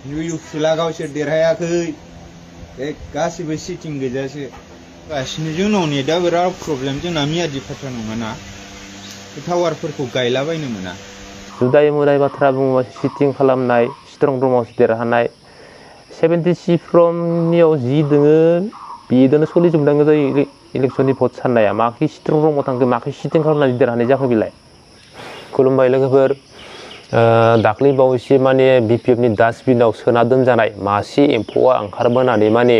युथफोरा गावसोर देरहायाखै गासिबो सिटिं गोजासो गासिनो जोंनाव नेटआ बिराद प्रब्लेम जोंना मियादि फाथा नङाना टावारफोरखौ गायलाबायनो मोना जुदाय मुदाय बाथ्रा बुङोबा सिटिं खालामनाय स्ट्रं रुमावसो देरहानाय 76 फ्रमनियाव जि दोङो बेदोनो सोलिजोबनांगौ जायो इलेक्सननि भट साननाया माखि स्ट्रं रुमाव थांखो माखि सिटिं खालामनानै देरहानाय जाखो बेलाय खुलुमबाय लोगोफोर दाख्लै बावैसो माने बिपिएफनि डास्टबिनाव सोना दोनजानाय मासे एम्फौआ ओंखारबोनानै माने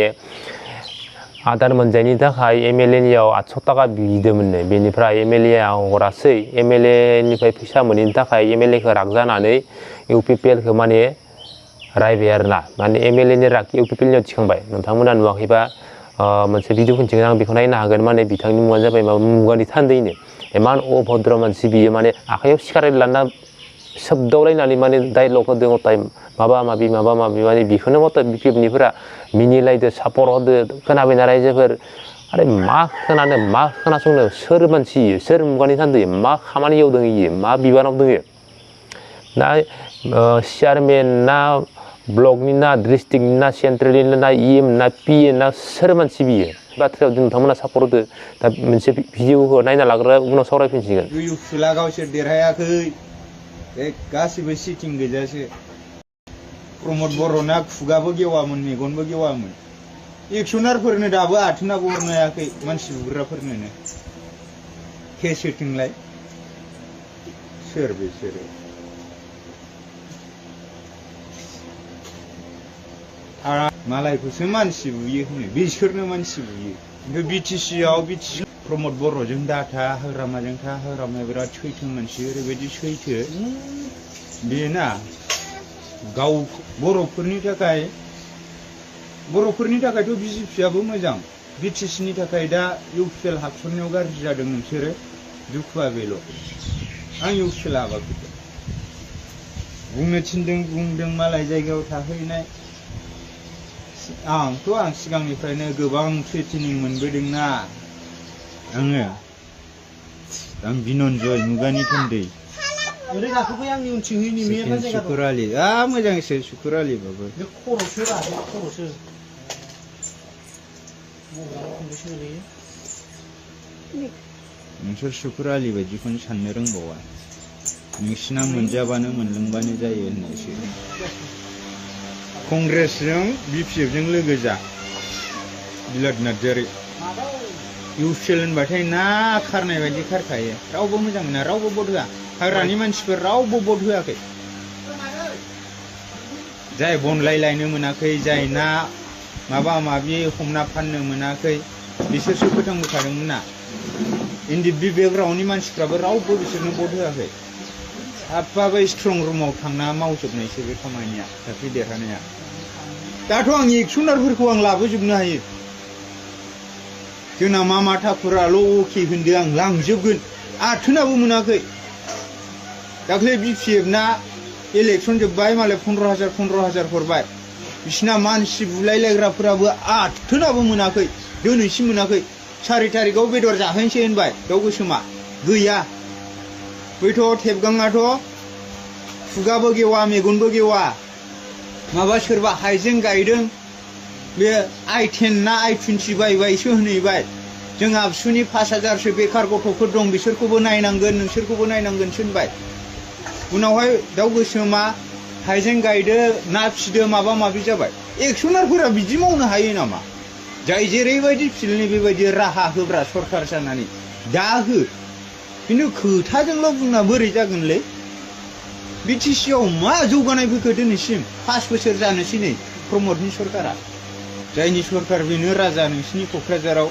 आदार मोनजायनि थाखाय एमएलएनियाव 800 थाखा बिदोंमोननो बेनिफ्राय एमएलएआ हरासै एमएलएनिफ्राय फैसा मोनैनि थाखाय एमएलएखौ राग जानानै इउपिपिएलखौ माने रायबाय आरोना माने एमएलएनि राग इउपिपिएलनियाव थिखांबाय नोंथांमोना नुवाखैबा मोनसे भिडिअ खिन्थिगोन आं बेखौ नायनो हागोन माने बिथांनि मुङानो जाबाय माबा मुगानि थान्दैनो इमान अभद्र मानसि बियो माने आखायाव सिखारेट लाना सोबदावलायनानै माने डाइलग होदों टाइम माबा माबि माने बेखौनो मत बिपिएफनिफोरा मिनिलायदो सापर्ट होदो खोनाबायना रायजोफोर आरे मा खोनानो मा खोनासंनो सोर मानसि इयो सोर मुगानि थान्दै मा खामानियाव दङ इयो मा बिबानाव दङ ना चेयारमेन ना ब्लकनि ना डिस्ट्रिक्टनि ना सेन्ट्रेलनि ना इएम ना पिए ना सोर मानसि बियो बाथ्रायाव नोंथांमोना सापर्ट होदो दा मोनसे भिडिअखौ नायना लाग्रा उनाव सावरायफिनसिगोन युथफोरा गावसोर देरहायाखै गासिबो सिटिं गोजासो प्रमद बर'ना खुगाबो गेवामोन मेगनबो गेवामोन एक्सनारफोरनो दाबो आथोनाबो हरनो हायाखै मानसि बुग्राफोरनो केस होथोंलाय सोर बिसोरो मालायखौसो मानसि बुयो होनो बिसोरनो मानसि बुयो ओमफ्राय बिटिसिआव प्रमद बर'जों दाथा हाग्रामाजों था हाग्रामाया बिराद सैथो मानसि ओरैबायदि सैथो बेना गाव बर'फोरनि थाखायथ' बिजेपिआबो मोजां बिटिसिनि थाखाय दा इउपिएल हाबसननायाव गाज्रि जादों नोंसोरो दुखुआ बेल' आं इउपिएल हाबाखै बुंनो थिनदों बुंदों मालाय जायगायाव थाहैनाय आं सिगांनिफ्रायनो गोबां ट्रेनिं मोनबोदोंना आं बिनन्जय मुगानि थान्दै सुकुरालि मोजांसो सुकुरालिबाबो नोंसोर सुकुरालि बायदिखौनो साननो रोंबावा नोंसिना मोनजाबानो मोनलोंबानो जायो होननायसो कंग्रेसजों बिपिएफजों लोगो जा बिलाद नार्जारि इउपिएल होनबाथाय ना खारनाय बायदि खारखायो रावबो मोजां मोना रावबो भट होआ हाग्रानि मानसिफोर रावबो भट होआखै जाय बनलायलायनो मोनाखै जाय ना माबा माबि हमना फाननो मोनाखै बिसोरसो फोथांबोखादोंमोन ना इन्दि बेकग्राउन्डनि मानसिफ्राबो रावबो बिसोरनो भट होआखै हाबबाबो स्ट्रं रुमाव थांना मावजोबनायसो बे खामानिया दाख्लै देरहानाया दाथ' आं एक्सनारफोरखौ आं लाबोजोबनो हायो जोंना मामा ठाकुराल' अके होनदो आं लांजोबगोन आथोनाबो मोनाखै दाख्लै बिपिएफना इलेक्सन जोब्बाय मालाय 15,000 हरबाय बिसिना मानसि बुलायलायग्राफोराबो आथोनाबो मोनाखै दिनैसिम मोनाखै 4 तारिखआव बेदर जाहैनोसै होनबाय दाउ गोसोमा गैया बैथ' थेबगाङाथ' खुगाबो गेवा मेगनबो गेवा माबा सोरबा हाइजें गायदों बे I10 ना I20 बायबायसो होनहैबाय जों आबसुनि 5,000सो बेखार गथ'फोर दं बिसोरखौबो नायनांगोन नोंसोरखौबो नायनांगोनसो होनबाय उनावहाय दाउ गोसोमा हाइजें गायदो ना फिदो माबा माबि जाबाय एक्सनारफोरा बिदि मावनो हायो नामा जाय जेरैबायदि फिल्डनि बेबायदि राहा होब्रा सरखार जानानै दा हो खिन्थु खोथाजोंल' बुंना बोरै जागोनलै बिटिसिआव मा जौगानाय फैखो दिनैसिम 5 बोसोर जानोसै नै प्रमदनि सरकारा जायनि सरकार बेनो राजा नोंसिनि क'क्राझाराव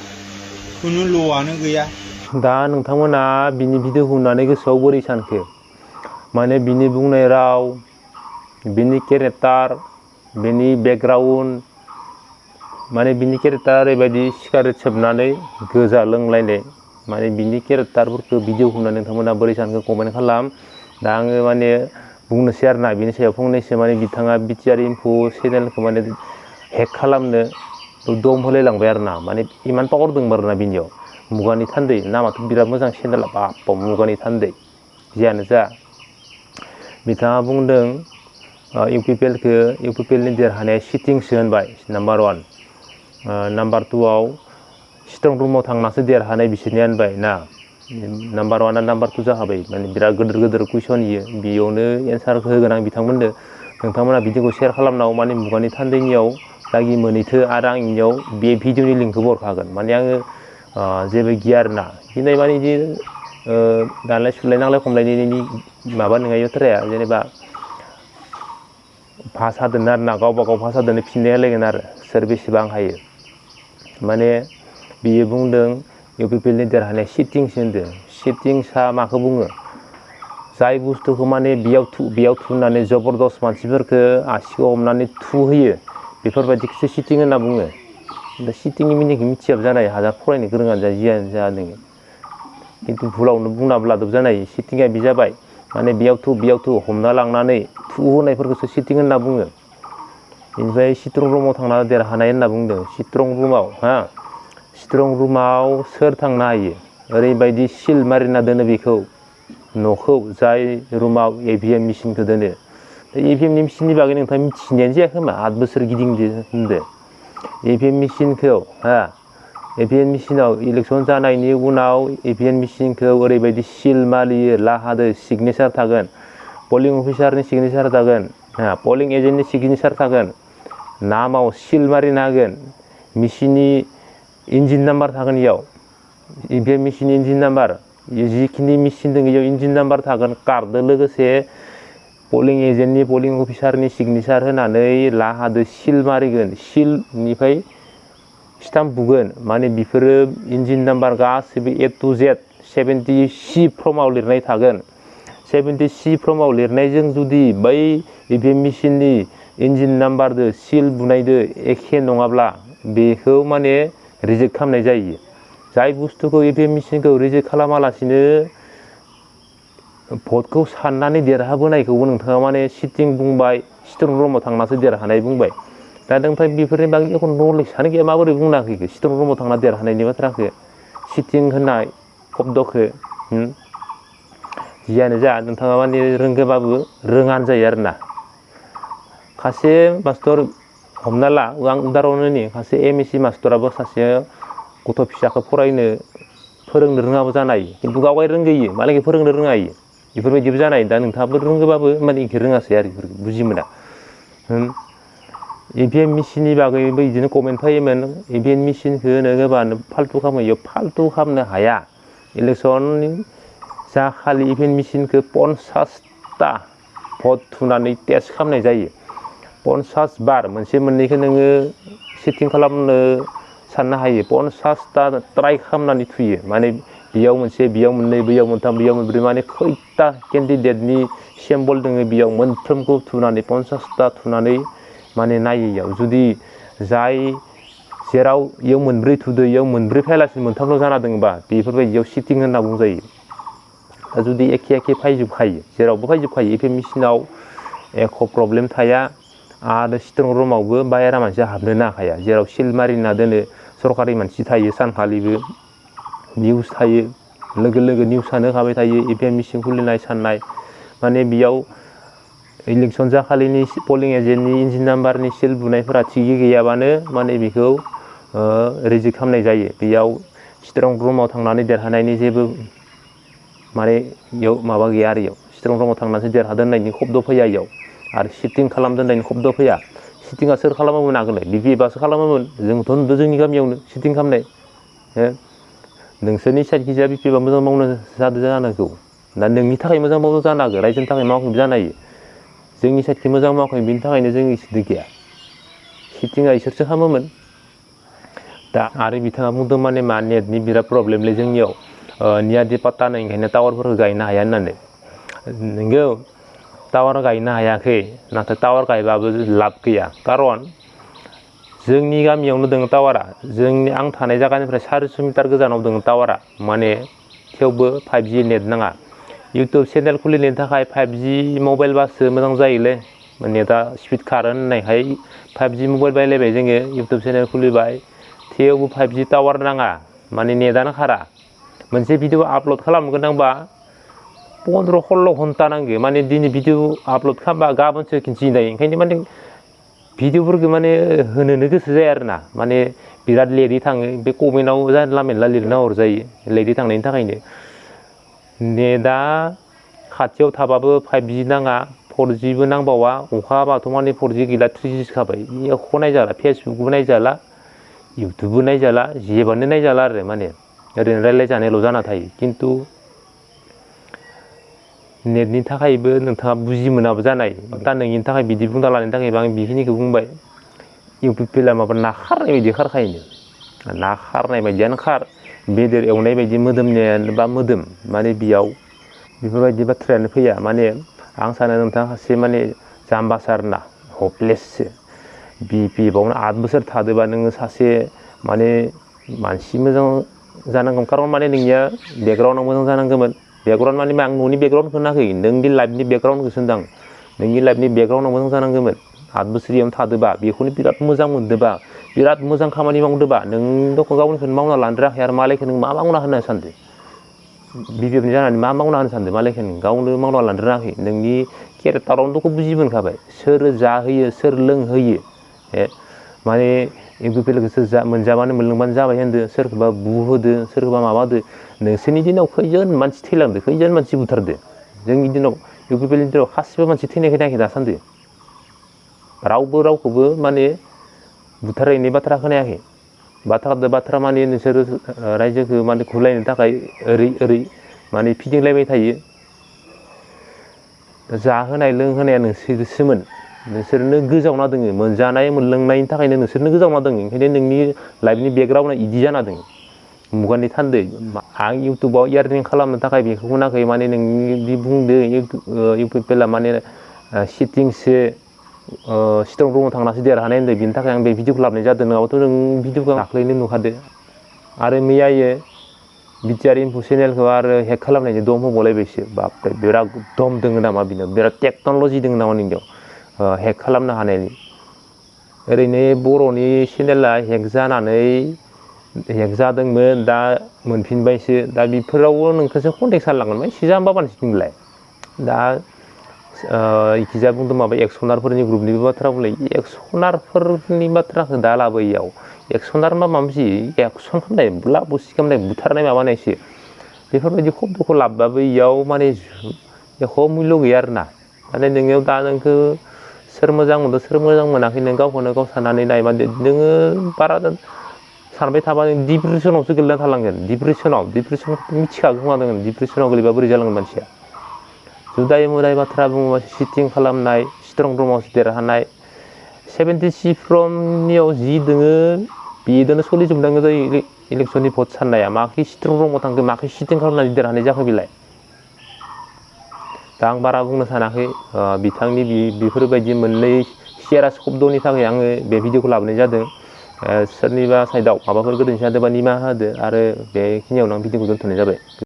खुनु ल'आनो गैया दा नोंथांमोना बिनि भिडिअखौ नुनानै गोसोआव बोरै सानखो माने बिनि बुंनाय राव बिनि केरेक्टार बिनि बेकग्राउन्ड माने बिनि केरेक्टार ओरैबायदि सिगारेट सोबनानै गोजा लोंलायनाय माने बिनि केरेक्टारफोरखौ भिडिअखौ नुनानै नोंथांमोना बोरै सानखो कमेन्ट खालाम दा आङो माने बुंनोसै आरोना बिनि सायाव फंनैसो माने बिथाङा बिटिआर इनफो चेनेलखौ माने हेक खालामनो दम होलायलांबाय आरोना माने इमान पावार दंमोन आरोना बिनियाव मुगानि थान्दै नामाथ' बिराद मोजां चेनेला बाप मुगानि थान्दै जियानो जा बिथाङा बुंदों इउपिपिएलनि देरहानाया सिटिंसो होनबाय नाम्बार 1 नाम्बार 2आव स्ट्रं रुमाव थांनासो देरहानाय बिसोरनिया होनबाय ना नाम्बार 1 नाम्बार 2 जाखाबाय माने बिराद गिदिर कुइसन इयो बेयावनो एन्सारखौ होगोन आं बिथांमोननो नोंथांमोना भिडिअखौ शेयार खालामनाव माने मुगानि थान्दैनियाव लागि मोनहैथो आरो आं इनियाव बे भिडिअनि लिंकखौ हरखागोन माने आङो जेबो गिया आरोना गिनाय माने इदि दालाय सुलाय नांलाय खमलायनि माबा नङा इयो बाथ्राया जेनेबा भाषा दोनो आरोना गावबा गाव भाषा दोनो फिननाय होलायगोन आरो सोर बेसेबां हायो माने बियो बुंदों इउपिपिएलनि देरहानाया सिटिंसो होनदों सिटिंसा माखौ बुङो जाय बुस्थुखौ माने बेयाव थुनानै जबरदस्त मानसिफोरखौ आसिखौ हमनानै थुहोयो बेफोरबायदिखौसो सिटिं होनना बुङो दा सिटिंनि मिनिंखौ मिथियाबो जानाय हाजार फरायनो गोरोङानो जा जियानो जा नोङो खिन्थु भुलावनो बुंनाबो लादोब जानाय सिटिंआ बे जाबाय माने बेयाव थु हमना लांनानै थुहोनायफोरखौसो सिटिं होनना बुङो बेनिफ्राय स्ट्रं रुमाव थांना देरहानाय होनना बुंदों स्ट्रं रुमाव सोर थांनो हायो ओरैबायदि सिल मारिना दोनो बेखौ न'खौ जाय रुमाव EVM मेसिनखौ दोनो EVM मेसिननि बागै नोंथाङा मिथिनायानो जायाखै खोमा 8 बोसोर गिदिंदो होनदो EVM मेसिनखौ EVM मेसिनाव इलेक्सन जानायनि उनाव EVM मेसिनखौ ओरैबायदि सिल मारियो लाहादो सिगनेसार थागोन पलिं अफिसारनि सिगनेसार थागोन पलिं एजेन्टनि सिगनेसार थागोन नामाव सिल मारिना होगोन मेसिननि इन्जिन नाम्बार थागोन इयाव EVM मेसिननि इन्जिन नाम्बार जिखिनि मेसिन दङ इयाव इन्जिन नाम्बार थागोन कार्डजों लोगोसे पलिं एजेन्टनि पलिं अफिसारनि सिगनेसार होनानै लाहादो सिल मारिगोन सिलनिफ्राय स्टाम्प बुगोन माने बेफोरो इन्जिन नाम्बार गासैबो A to Z 70C फर्माव लिरनाय थागोन 70C फर्माव लिरनायजों जुदि बै EVM मेसिननि इन्जिन नाम्बारदो सिल बुनायदो एखे नङाब्ला बेखौ माने रिजेक्ट खालामनाय जायो जाय बुस्थुखौ EVM मेसिनखौ रिजेक्ट खालामालासिनो भटखौ साननानै देरहाबोनायखौबो नोंथाङा माने सिटिं बुंबाय स्ट्रं रुमाव थांनासो देरहानाय बुंबाय दा ओमफ्राय बेफोरनि बागै एख' नलेजआनो गैया माबोरै बुंनो हाखो स्ट्रं रुमाव थांना देरहानायनि बाथ्राखौ सिटिं होननाय शब्दखौ जियानो जा नोंथाङा माने रोंगोबाबो रोङानो जायो आरोना सासे मास्टर हमना ला आं उदाहरन होनि सासे MSc मास्टराबो सासे गथ' फिसाखौ फोरोंनो रोङाबो जानो हायो खिन्थु गावगाय रोंगोयो मालायखौ फोरोंनो रोङा इयो बेफोरबायदिबो जानाय दा नोंथाङाबो रोंगोबाबो माने इखौ रोङासै आरो बेफोरखौ बुजि मोना EVM मेसिननि बागैबो बिदिनो कमेन्ट फैयोमोन EVM मेसिनखौ गोबानो फाल्तु खालामो इयाव फाल्तु खालामनो हाया इलेक्सन जाखालि EVM मेसिनखौ 50टा भट थुनानै टेस्ट खालामनाय जायो 50 बार मोनसे मोननैखौ नोङो सिटिं खालामनो साननो हायो 50टा ट्राइ खालामनानै थुयो माने बेयाव मोनसे बेयाव मोननै बैयाव मोनथाम बैयाव मोनब्रै माने खैथा केन्डिडेटनि सिम्बल दोङो बेयाव मोनफ्रोमखौ थुनानै 50टा थुनानै माने नायो इयाव जुदि जाय जेराव इयाव मोनब्रै थुदो इयाव मोनब्रै फैलासिनो मोनथामल' जाना दङबा बेफोरबायदियाव सिटिं होनना बुंजायो दा जुदि एखे फैजोबखायो जेरावबो फैजोबखायो EVM मेसिनाव एख' प्रब्लेम थाया आरो स्ट्रं रुमावबो बाहेरा मानसिया हाबनोनो हाखाया जेराव सिल मारिना दोनो सरकारि मानसि थायो सानखालिबो निउस थायो लोगो निउसानो होखाबाय थायो EVM मेसिन खुलिनाय साननाय माने बेयाव इलेक्सन जाखालिनि पलिं एजेन्टनि इन्जिन नाम्बारनि सिल बुनायफोरा थिगै गैयाबानो माने बेखौ रिजेक्ट खालामनाय जायो बेयाव स्ट्रं रुमाव थांनानै देरहानायनि जेबो माने इयाव माबा गैया आरो इयाव स्ट्रं रुमाव थांनासो देरहादों होननायनि खब्द फैया इयाव आरो सिटिं खालामदों होननायनि खब्द फैया सिटिंआ सोर खालामोमोन आगोलाय BPFआसो खालामोमोन जोंथ' नुदों जोंनि गामियावनो सिटिं खालामनाय नोंसोरनि साइडखिजा BPFआ मोजां मावनो जादों जानांगौ दा नोंनि थाखाय मोजां मावनो जानो हागौ रायजोनि थाखाय मावाखैबो जानो हायो जोंनि साइडखि मोजां मावाखै बिनि थाखायनो जों इसोरदो गैया सिटिंआ इसोरसो खालामोमोन दा आरो बिथाङा बुंदों माने मा नेटनि बिराद प्रब्लेमलै जोंनियाव नियादि पात्ता होनाय ओंखायनो टावारफोरखौ गायनो हाया होननानै नोंगौ टावार गायनो हायाखै नाथाय टावार गायबाबो लाब गैया कारन जोंनि गामियावनो दङ टावारा आं थानाय जायगानिफ्राय 400 मिटार गोजानाव दङ टावारा माने थेवबो 5G नेट नाङा इउटुब चेनेल खुलिनो थाखाय 5G मबाइल बासो मोजां जायोलै नेटआ स्पिड खारो होननायखाय 5G मबाइल बायलायबाय जोङो इउटुब चेनेल खुलिबाय थेवबो 5G टावार नाङा माने नेटआनो खारा मोनसे भिडिअ आपल'ड खालामनो गोनांबा 15 घन्टा नांगो माने दिनै भिडिअ आपल'ड खालामबा गाबोनसो खिन्थिनाय ओंखायनो माने भिडिअफोरखौ माने होनोनो गोसो जाया आरोना माने बिराद लेटै थाङो बे कमेन्टआव जानला मेनला लिरना हरजायो लेटै थांनायनि थाखायनो नेटआ खाथियाव थाबाबो 5G नाङा 4Gबो नांबावा अखा हाबाथ' माने 4G गैला 3G जाखाबाय एख' नायजाला फेसबुकबो नायजाला इउटुबबो नायजाला जेबानो नायजाला आरो माने ओरैनो रायज्लायजानायल' जाना थायो खिन्थु नेटनि थाखायबो नोंथाङा बुजि मोनाबो जानाय दा नोंनि थाखाय बिदि बुंना लानायनि थाखायबो आं बेखिनिखौ बुंबाय इउटुब पेला माबा ना खारनाय बायदि खारखायोनो ना खारनाय बायदियानो खार बेदर एवनाय बायदि मोदोमनायानो बा मोदोम माने बेयाव बेफोरबायदि बाथ्रायानो फैया माने आं सानो नोंथाङा सासे माने जाम्बासो आरोना हपलेससो BP बावनो 8 बोसोर थादोबा नोङो सासे माने मानसि मोजां जानांगौ खारन माने नोंनिया बेकग्राउन्डआव मोजां जानांगौमोन बेकग्राउन्ड माने आं न'नि बेकग्राउन्डखौ होनाखै नोंनि लाइफनि बेकग्राउन्डखौसो होनदां नोंनि लाइफनि बेकग्राउन्डआव मोजां जानांगौमोन 8 बोसोरियावनो थादोबा बेखौनो बिराद मोजां मोनदोबा बिराद मोजां खामानि मावदोबा नों दख' गावनिखौनो मावना लानो रोङाखै आरो मालायखौ नों मा मावना होनो सानदों बिबिएफनि जानानै मा मावना होनो सानदों मालायखौ नों गावनो मावना लानो रोङाखै नोंनि केरेक्टारावनो दख' बुजि मोनखाबाय सोर जाहोयो सोर लोंहोयो माने इउपिपिएलखौ सोर मोनजाबानो मोनलोंबानो जाबाय होनदो सोरखौबा बुहोदो सोरखौबा माबादो नोंसोरनि दिनाव खैजोन मानसि थैलांदो खैजोन मानसि बुथारदो जोंनि दिनाव इउपिपिएलनि दिनाव सासेबो मानसि थैनायखौ नायाखै दासान्दि रावबो रावखौबो माने बुथारनायनि बाथ्रा खोनायाखै बाथ्रा माने नोंसोरो रायजोखौ माने खुलायनो थाखाय ओरै माने फिदिंलायबाय थायो जाहोनाय लोंहोनाया नोंसोरसोमोन नोंसोरनो गोजावना दोङो मोनजानाय मोनलोंनायनि थाखायनो नोंसोरनो गोजावना दोङो ओंखायनो नोंनि लाइफनि बेकग्राउन्डआ इदि जाना दोङो मुगानि थान्दै आं इउटुबाव इयारनिं खालामनो थाखाय बेखौ होनाखै माने नोंनि बुंदो इउपिपिएलआ माने सिटिंसो स्ट्रं रुमाव थांनासो देरहानाय होनदों बिनि थाखाय आं बे भिडिअखौ लाबोनाय जादों नङाबाथ' नों भिडिअखौ दाख्लैनो नुखादो आरो मैयायो बिटिआर इनफु चेनेलखौ आरो हेक खालामनायनि दम होबावलायबायसो बापरे बिराद दम दोङो नामा बिनाव बिराद टेक्न'लजि दोङो नामा नोंनियाव हेक खालामनो हानायनि ओरैनो बर'नि चेनेला हेक जादोंमोन दा मोनफिनबायसो दा बेफोरावबो नोंखौसो कन्टेक्ट खालामलांगोन एसे जाम्बा मानसि नोंलाय दा इखिजा बुंदों माबा एक्सनारफोरनि ग्रुपनिबो बाथ्रा बुंलाय एक्सनारफोरनि बाथ्राखौ दा लाबोयाव एक्सनार मा मानसि एक्सन खालामनाय बुला बुसि खालामनाय बुथारनाय माबानायसो बेफोरबायदि खबदखौ लाबोबाबो इयाव माने एख' मुल्य गैया आरोना माने नोंनियाव दा नोंखौ सोर मोजां मोनदों सोर मोजां मोनाखै नों गावखौनो गाव साननानै नाय माने नोङो बारा सानबाय थाबा नों डिप्रेसनावसो गोलैना थालांगोन डिप्रेसनाव मिथिखागौ खोमा नोङो डिप्रेसनाव गोलैबा बोरै जालांगोन मानसिया जुदाय मुदाय बाथ्रा बुङोबा चिटिं खालामनाय स्ट्रं रुमावसो देरहानाय 76 फ्रमनियाव जि दोङो बेदोनो सोलिजोबनांगौ जायो इलेक्सननि भट साननाया माखि स्ट्रं रुमाव थांखो माखि चिटिं खालामनानै देरहानाय जाखो बेलाय दा आं बारा बुंनो सानाखै बिथांनि बेफोरबायदि मोननै सियारा शब्दनि थाखाय आङो बे भिडिअखौ लाबोनाय जादों सोरनिबा साइडआव माबाफोर गोरोन्थि जादोंबा निमाहा होदो आरो बेखिनियावनो आं भिडिअखौ दोनथ'नाय जाबाय